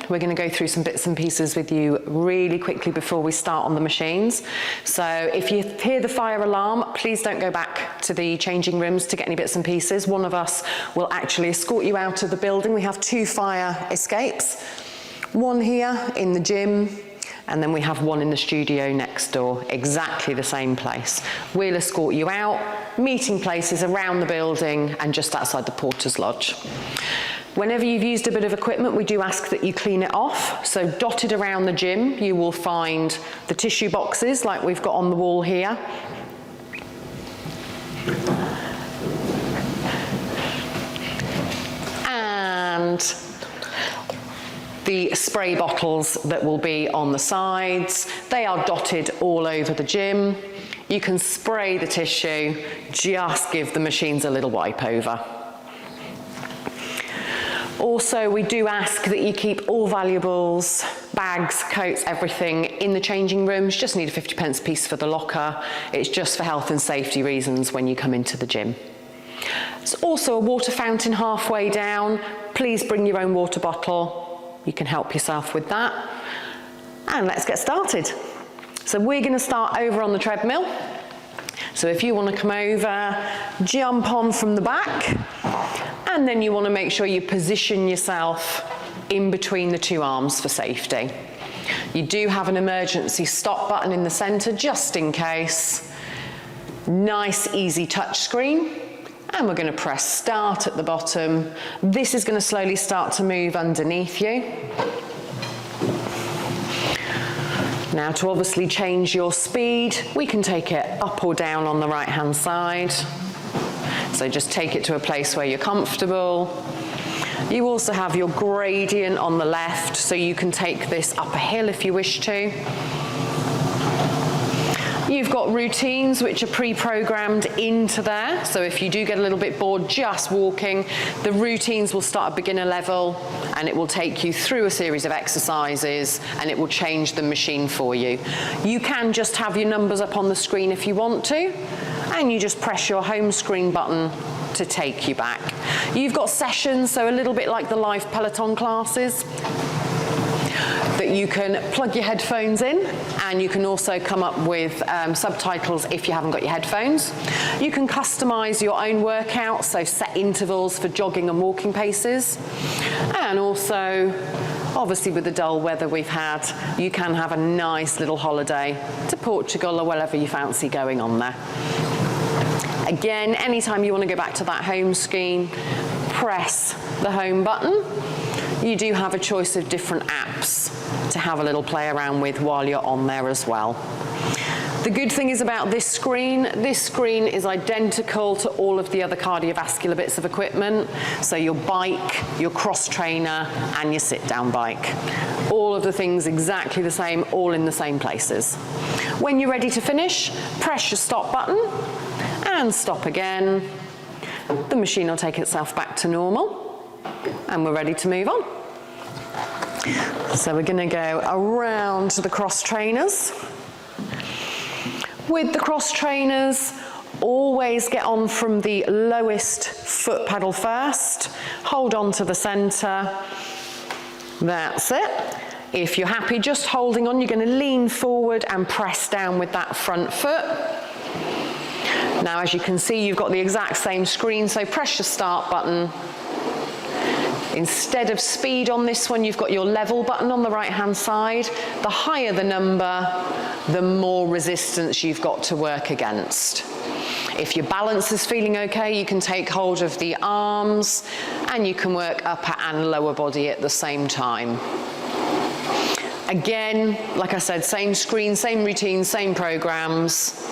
we're going to go through some bits and pieces with you really quickly before we start on the machines. So if you hear the fire alarm, please don't go back to the changing rooms to get any bits and pieces. One of us will actually escort you out of the building. We have 2 fire escapes, one here in the gym, and then we have one in the studio next door, exactly the same place. We'll escort you out, meeting places around the building and just outside the porter's lodge. Whenever you've used a bit of equipment, we do ask that you clean it off. So dotted around the gym, you will find the tissue boxes like we've got on the wall here. And the spray bottles that will be on the sides. They are dotted all over the gym. You can spray the tissue, just give the machines a little wipe over. Also, we do ask that you keep all valuables, bags, coats, everything in the changing rooms. Just need a 50p piece for the locker. It's just for health and safety reasons when you come into the gym. There's also a water fountain halfway down. Please bring your own water bottle. You can help yourself with that. And let's get started. So we're going to start over on the treadmill. So if you want to come over, jump on from the back, and then you want to make sure you position yourself in between the 2 arms for safety. You do have an emergency stop button in the center just in case. Nice, easy touch screen. And we're going to press start at the bottom. This is going to slowly start to move underneath you. Now to obviously change your speed, we can take it up or down on the right hand side. So just take it to a place where you're comfortable. You also have your gradient on the left, so you can take this up a hill if you wish to. You've got routines which are pre-programmed into there, so if you do get a little bit bored just walking, the routines will start at beginner level and it will take you through a series of exercises and it will change the machine for you. You can just have your numbers up on the screen if you want to, and you just press your home screen button to take you back. You've got sessions, so a little bit like the live Peloton classes, that you can plug your headphones in, and you can also come up with subtitles if you haven't got your headphones. You can customize your own workout, so set intervals for jogging and walking paces. And also, obviously with the dull weather we've had, you can have a nice little holiday to Portugal or wherever you fancy going on there. Again, anytime you want to go back to that home screen, press the home button. You do have a choice of different apps to have a little play around with while you're on there as well. The good thing is about this screen is identical to all of the other cardiovascular bits of equipment. So your bike, your cross trainer, and your sit-down bike. All of the things exactly the same, all in the same places. When you're ready to finish, press your stop button and stop again. The machine will take itself back to normal. And we're ready to move on. So we're going to go around to the cross trainers. With the cross trainers, always get on from the lowest foot pedal first. Hold on to the center. That's it. If you're happy just holding on, you're going to lean forward and press down with that front foot. Now, as you can see, you've got the exact same screen, so press your start button. Instead of speed on this one, you've got your level button on the right-hand side. The higher the number, the more resistance you've got to work against. If your balance is feeling okay, you can take hold of the arms and you can work upper and lower body at the same time. Again, like I said, same screen, same routine, same programs,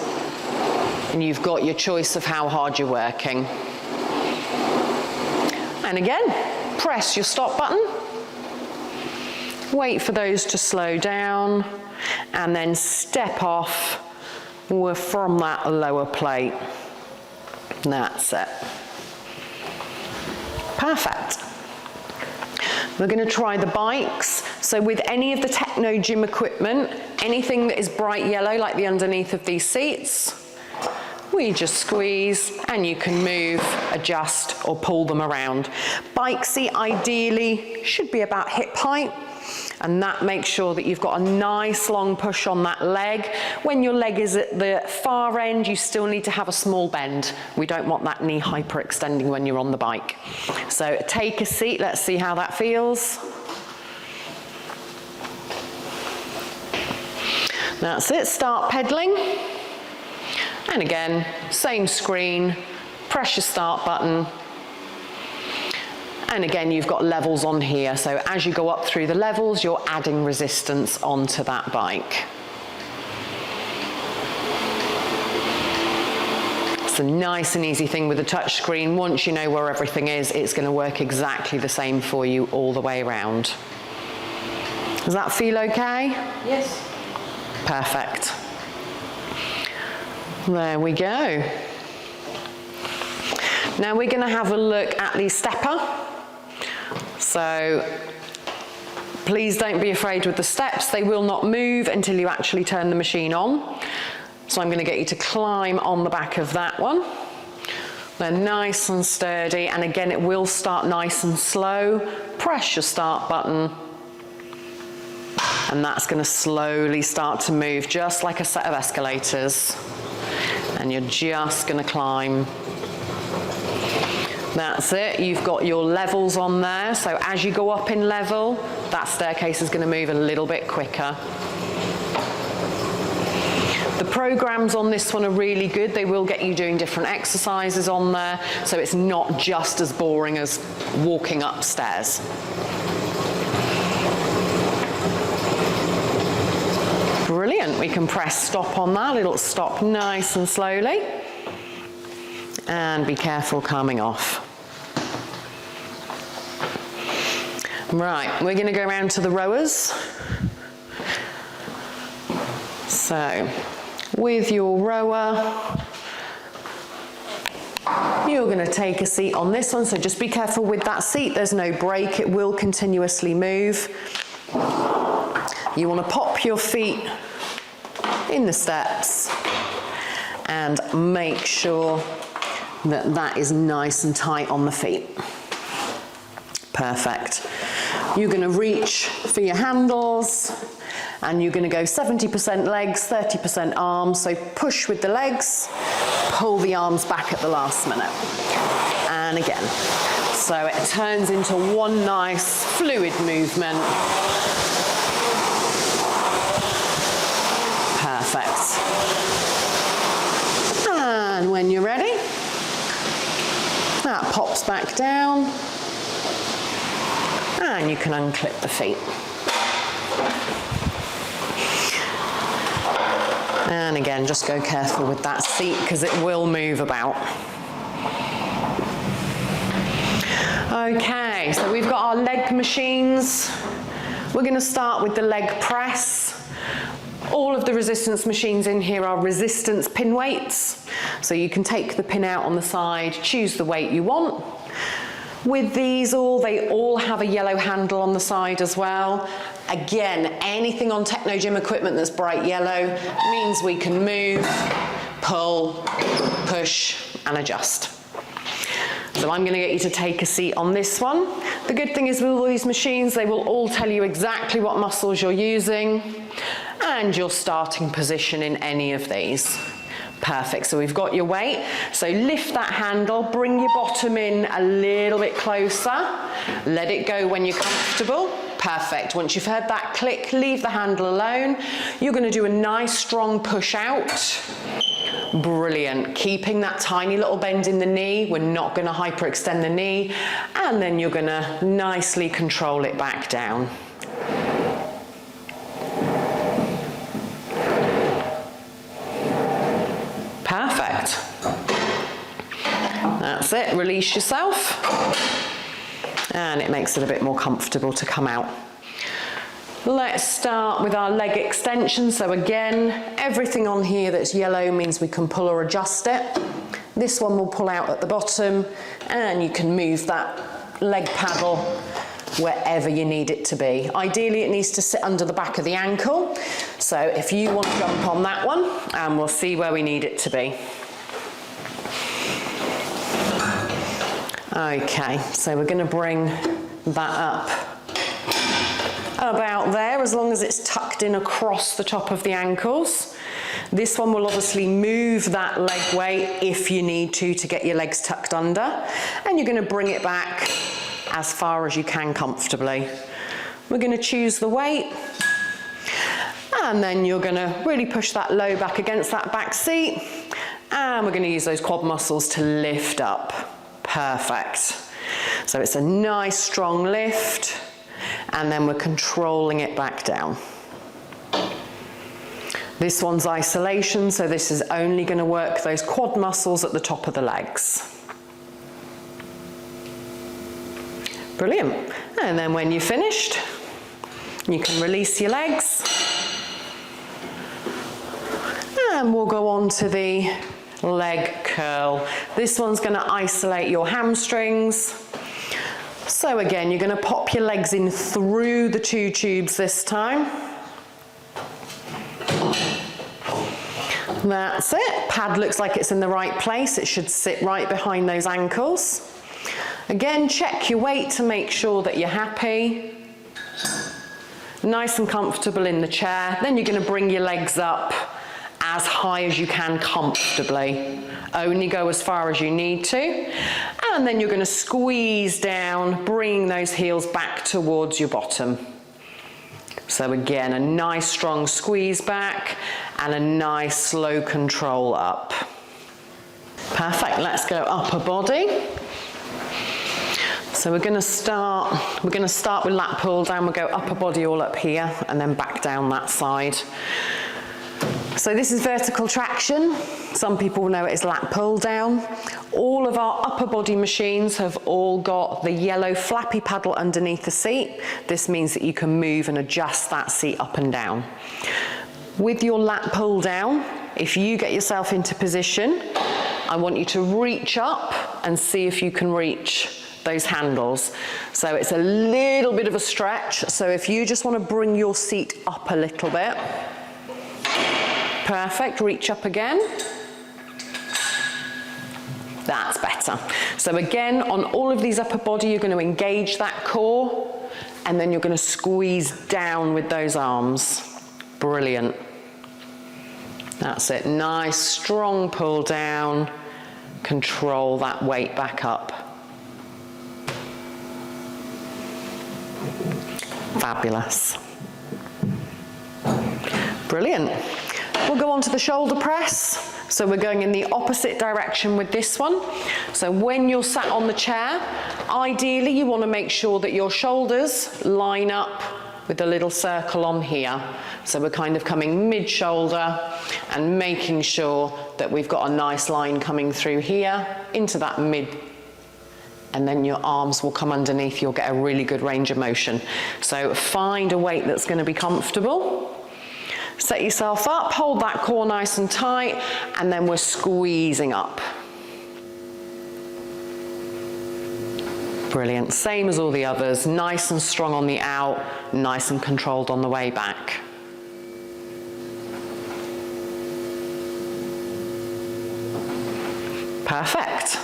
and you've got your choice of how hard you're working. And again, press your stop button, wait for those to slow down, and then step off from that lower plate. That's it. Perfect. We're going to try the bikes. So with any of the Techno Gym equipment, anything that is bright yellow, like the underneath of these seats, we just squeeze and you can move, adjust, or pull them around. Bike seat ideally should be about hip height. and that makes sure that you've got a nice long push on that leg. When your leg is at the far end, you still need to have a small bend. We don't want that knee hyperextending when you're on the bike. So take a seat, let's see how that feels. That's it, start pedaling. And again, same screen, press your start button. And again, you've got levels on here. So as you go up through the levels, you're adding resistance onto that bike. It's a nice and easy thing with a touch screen. Once you know where everything is, it's going to work exactly the same for you all the way around. Does that feel okay? Yes. Perfect. There we go. Now we're going to have a look at the stepper. So please don't be afraid with the steps. They will not move until you actually turn the machine on. So I'm going to get you to climb on the back of that one. They're nice and sturdy, and again it will start nice and slow. Press your start button, and that's going to slowly start to move, just like a set of escalators. And you're just going to climb. That's it, you've got your levels on there, so as you go up in level, that staircase is going to move a little bit quicker. The programs on this one are really good. They will get you doing different exercises on there, so it's not just as boring as walking upstairs. Brilliant, we can press stop on that, it'll stop nice and slowly. And be careful coming off. Right, we're going to go around to the rowers. So, with your rower, you're going to take a seat on this one, so just be careful with that seat, there's no brake, it will continuously move. You want to pop your feet in the steps and make sure that that is nice and tight on the feet. Perfect. You're going to reach for your handles, and you're going to go 70% legs, 30% arms. So push with the legs, pull the arms back at the last minute. And again. So it turns into one nice fluid movement. Perfect. And when you're ready, that pops back down, and you can unclip the feet. And again, just go careful with that seat because it will move about. Okay, so we've got our leg machines. We're going to start with the leg press. All of the resistance machines in here are resistance pin weights. So you can take the pin out on the side, choose the weight you want. With these they all have a yellow handle on the side as well. Again, anything on Techno Gym equipment that's bright yellow means we can move, pull, push, and adjust. So I'm going to get you to take a seat on this one. The good thing is with all these machines, they will all tell you exactly what muscles you're using and your starting position in any of these. Perfect, so we've got your weight. So lift that handle, bring your bottom in a little bit closer. Let it go when you're comfortable. Perfect, once you've heard that click, leave the handle alone. You're going to do a nice strong push out. Brilliant, keeping that tiny little bend in the knee. We're not going to hyperextend the knee. And then you're going to nicely control it back down. Perfect. That's it, release yourself. And it makes it a bit more comfortable to come out. Let's start with our leg extension. So again, everything on here that's yellow means we can pull or adjust it. This one will pull out at the bottom, and you can move that leg paddle wherever you need it to be. Ideally, it needs to sit under the back of the ankle. So if you want to jump on that one, and we'll see where we need it to be. Okay, so we're going to bring that up about there, as long as it's tucked in across the top of the ankles. This one will obviously move that leg weight if you need to get your legs tucked under, and you're going to bring it back as far as you can comfortably. We're going to choose the weight, and then you're going to really push that low back against that back seat, and we're going to use those quad muscles to lift up. Perfect. So it's a nice strong lift, and then we're controlling it back down. This one's isolation, so this is only going to work those quad muscles at the top of the legs. Brilliant. And then when you're finished, you can release your legs. And we'll go on to the leg curl. This one's going to isolate your hamstrings. So again, you're going to pop your legs in through the two tubes this time. That's it. Pad looks like it's in the right place. It should sit right behind those ankles. Again, check your weight to make sure that you're happy. Nice and comfortable in the chair. Then you're going to bring your legs up as high as you can comfortably. Only go as far as you need to. And then you're going to squeeze down, bringing those heels back towards your bottom. So again, a nice strong squeeze back and a nice slow control up. Perfect. Let's go upper body. So we're going to start with lat pull down. We'll go upper body all up here and then back down that side. So this is vertical traction. Some people know it as lat pull down. All of our upper body machines have all got the yellow flappy paddle underneath the seat. This means that you can move and adjust that seat up and down. With your lat pull down, if you get yourself into position, I want you to reach up and see if you can reach those handles. So it's a little bit of a stretch. So if you just want to bring your seat up a little bit. Perfect, reach up again. That's better. So again, on all of these upper body, you're going to engage that core, and then you're going to squeeze down with those arms. Brilliant. That's it. Nice, strong pull down. Control that weight back up. Fabulous. Brilliant. We'll go on to the shoulder press. So we're going in the opposite direction with this one. So when you're sat on the chair, ideally you want to make sure that your shoulders line up with the little circle on here. So we're kind of coming mid-shoulder and making sure that we've got a nice line coming through here into that mid, and then your arms will come underneath. You'll get a really good range of motion. So find a weight that's going to be comfortable. Set yourself up, hold that core nice and tight, and then we're squeezing up. Brilliant. Same as all the others. Nice and strong on the out, nice and controlled on the way back. Perfect.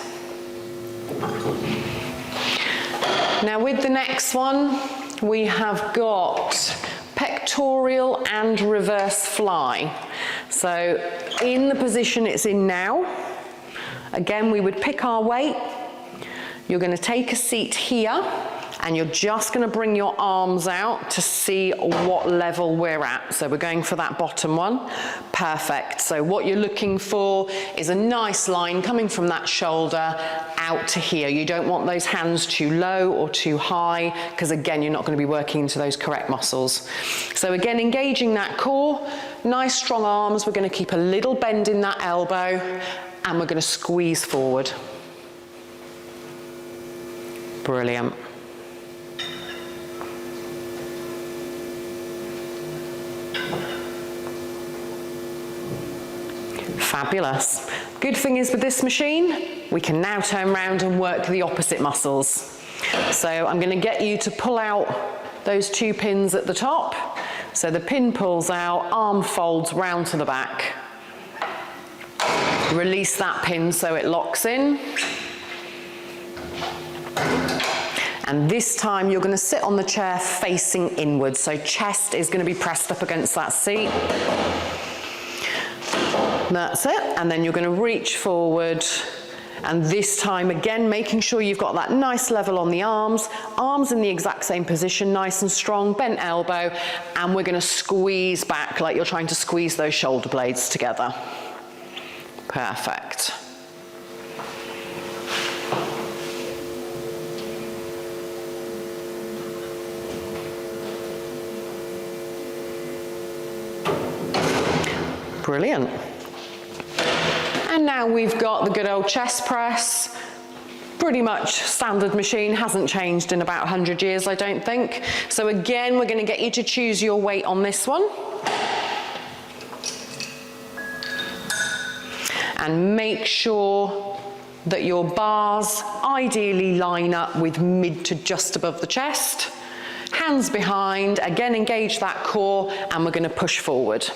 Now with the next one, we have got pectoral and reverse fly. So in the position it's in now, again we would pick our weight. You're going to take a seat here, and you're just going to bring your arms out to see what level we're at. So we're going for that bottom one. Perfect. So what you're looking for is a nice line coming from that shoulder out to here. You don't want those hands too low or too high, because again, you're not going to be working into those correct muscles. So again, engaging that core, nice strong arms. We're going to keep a little bend in that elbow, and we're going to squeeze forward. Brilliant. Fabulous. Good thing is with this machine, we can now turn around and work the opposite muscles. So I'm going to get you to pull out those two pins at the top. So the pin pulls out, arm folds round to the back. Release that pin so it locks in. And this time you're going to sit on the chair facing inwards, so chest is going to be pressed up against that seat. That's it, and then you're going to reach forward, and this time again making sure you've got that nice level on the arms in the exact same position, nice and strong, bent elbow, and we're going to squeeze back like you're trying to squeeze those shoulder blades together. Perfect. Brilliant. And now we've got the good old chest press. Pretty much standard machine, hasn't changed in about 100 years, I don't think. So again, we're going to get you to choose your weight on this one. And make sure that your bars ideally line up with mid to just above the chest. Hands behind, again engage that core, and we're going to push forward.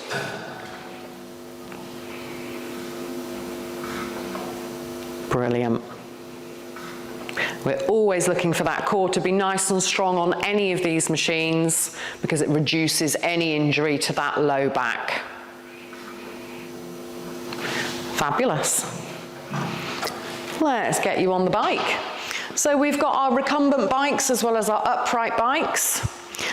Brilliant. We're always looking for that core to be nice and strong on any of these machines because it reduces any injury to that low back. Fabulous. Let's get you on the bike. So we've got our recumbent bikes as well as our upright bikes.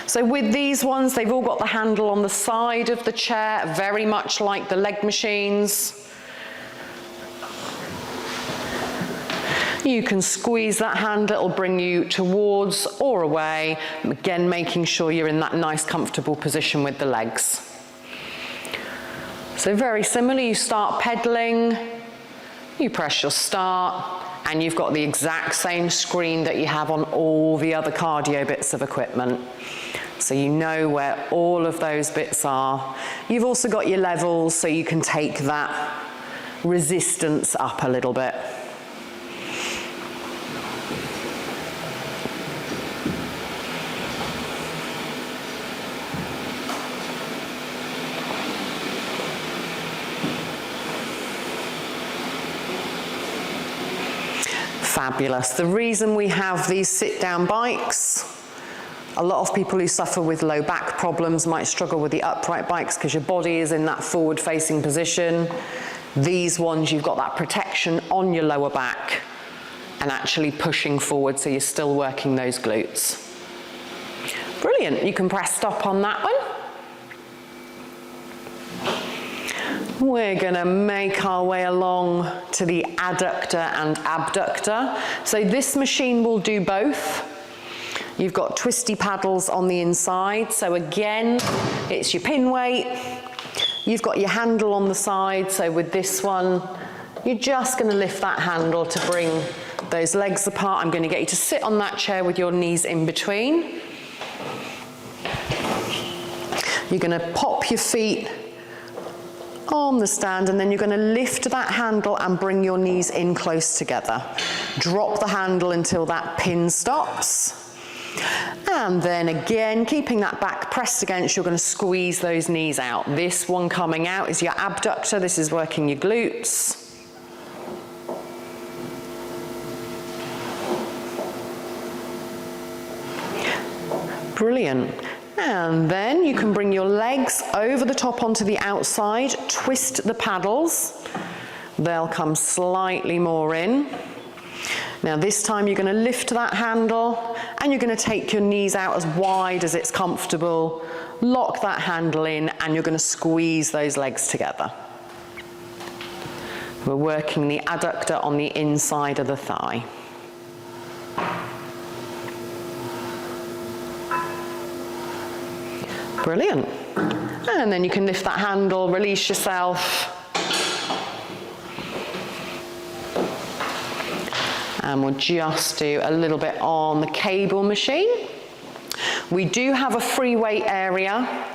So with these ones, they've all got the handle on the side of the chair, very much like the leg machines. You can squeeze that handle, it'll bring you towards or away, again making sure you're in that nice comfortable position with the legs. So very similar, you start pedaling, you press your start, and you've got the exact same screen that you have on all the other cardio bits of equipment. So you know where all of those bits are. You've also got your levels so you can take that resistance up a little bit. Fabulous. The reason we have these sit-down bikes, a lot of people who suffer with low back problems might struggle with the upright bikes because your body is in that forward-facing position. These ones, you've got that protection on your lower back and actually pushing forward so you're still working those glutes. Brilliant. You can press stop on that one. We're going to make our way along to the adductor and abductor. So this machine will do both. You've got twisty paddles on the inside. So again, it's your pin weight. You've got your handle on the side. So with this one, you're just going to lift that handle to bring those legs apart. I'm going to get you to sit on that chair with your knees in between. You're going to pop your feet on the stand, and then you're going to lift that handle and bring your knees in close together. Drop the handle until that pin stops. And then again, keeping that back pressed against, you're going to squeeze those knees out. This one coming out is your abductor. This is working your glutes. Brilliant. And then you can bring your legs over the top onto the outside, twist the paddles. They'll come slightly more in. Now this time you're going to lift that handle and you're going to take your knees out as wide as it's comfortable, lock that handle in, and you're going to squeeze those legs together. We're working the adductor on the inside of the thigh. Brilliant. And then you can lift that handle, release yourself. And we'll just do a little bit on the cable machine. We do have a free weight area,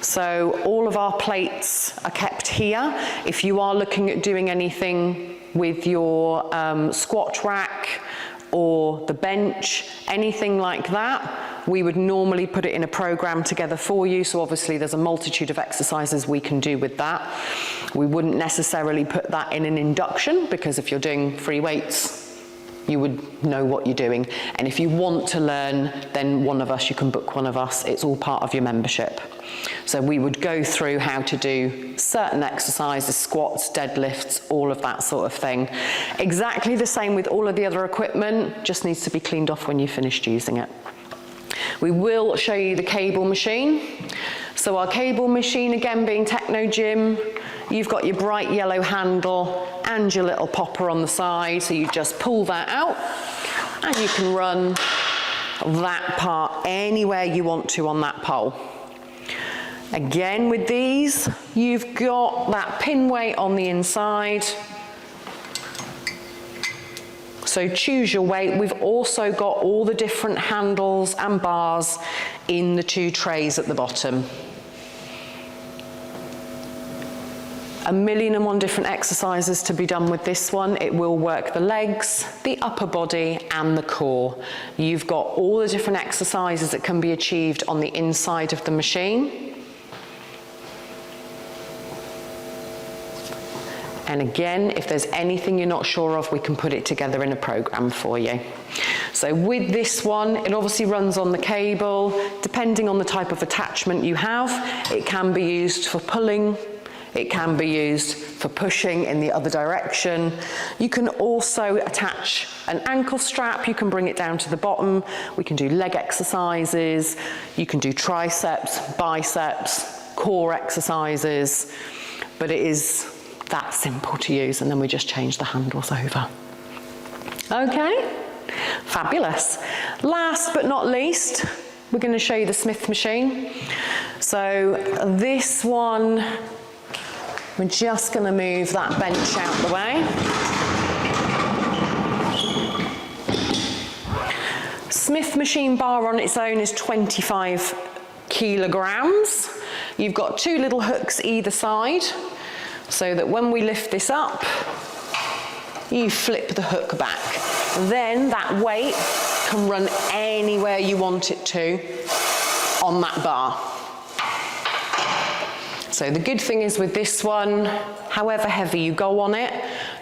so all of our plates are kept here. If you are looking at doing anything with your squat rack or the bench, anything like that, we would normally put it in a program together for you. So obviously there's a multitude of exercises we can do with that. We wouldn't necessarily put that in an induction because if you're doing free weights, you would know what you're doing. And if you want to learn, then one of us, you can book one of us. It's all part of your membership. So we would go through how to do certain exercises, squats, deadlifts, all of that sort of thing. Exactly the same with all of the other equipment, just needs to be cleaned off when you've finished using it. We will show you the cable machine. So our cable machine, again being Techno Gym, you've got your bright yellow handle and your little popper on the side, so you just pull that out and you can run that part anywhere you want to on that pole. Again with these, you've got that pin weight on the inside. So choose your weight. We've also got all the different handles and bars in the 2 trays at the bottom. 1,000,001 different exercises to be done with this one. It will work the legs, the upper body, and the core. You've got all the different exercises that can be achieved on the inside of the machine. And again, if there's anything you're not sure of, we can put it together in a program for you. So with this one, it obviously runs on the cable. Depending on the type of attachment you have, it can be used for pulling, it can be used for pushing in the other direction. You can also attach an ankle strap, you can bring it down to the bottom. We can do leg exercises, you can do triceps, biceps, core exercises, but it is that simple to use, and then we just change the handles over. Okay, fabulous. Last but not least, we're going to show you the Smith machine. So this one, we're just going to move that bench out the way. Smith machine bar on its own is 25 kilograms. You've got 2 little hooks either side, so that when we lift this up, you flip the hook back. Then that weight can run anywhere you want it to on that bar. So the good thing is with this one, however heavy you go on it,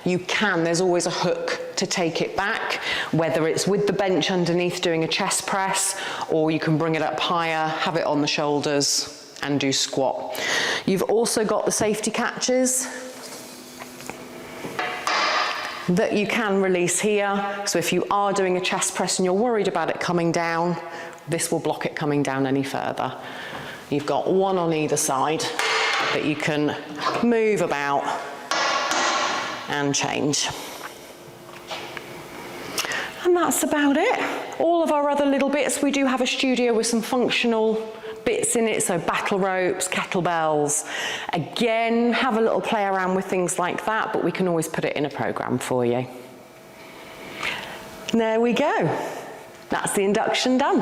there's always a hook to take it back, whether it's with the bench underneath doing a chest press, or you can bring it up higher, have it on the shoulders, and do squat. You've also got the safety catches that you can release here. So if you are doing a chest press and you're worried about it coming down, this will block it coming down any further. You've got one on either side that you can move about and change. And that's about it. All of our other little bits, we do have a studio with some functional bits in it, so battle ropes, kettlebells. Again, have a little play around with things like that, but we can always put it in a program for you. There we go. That's the induction done.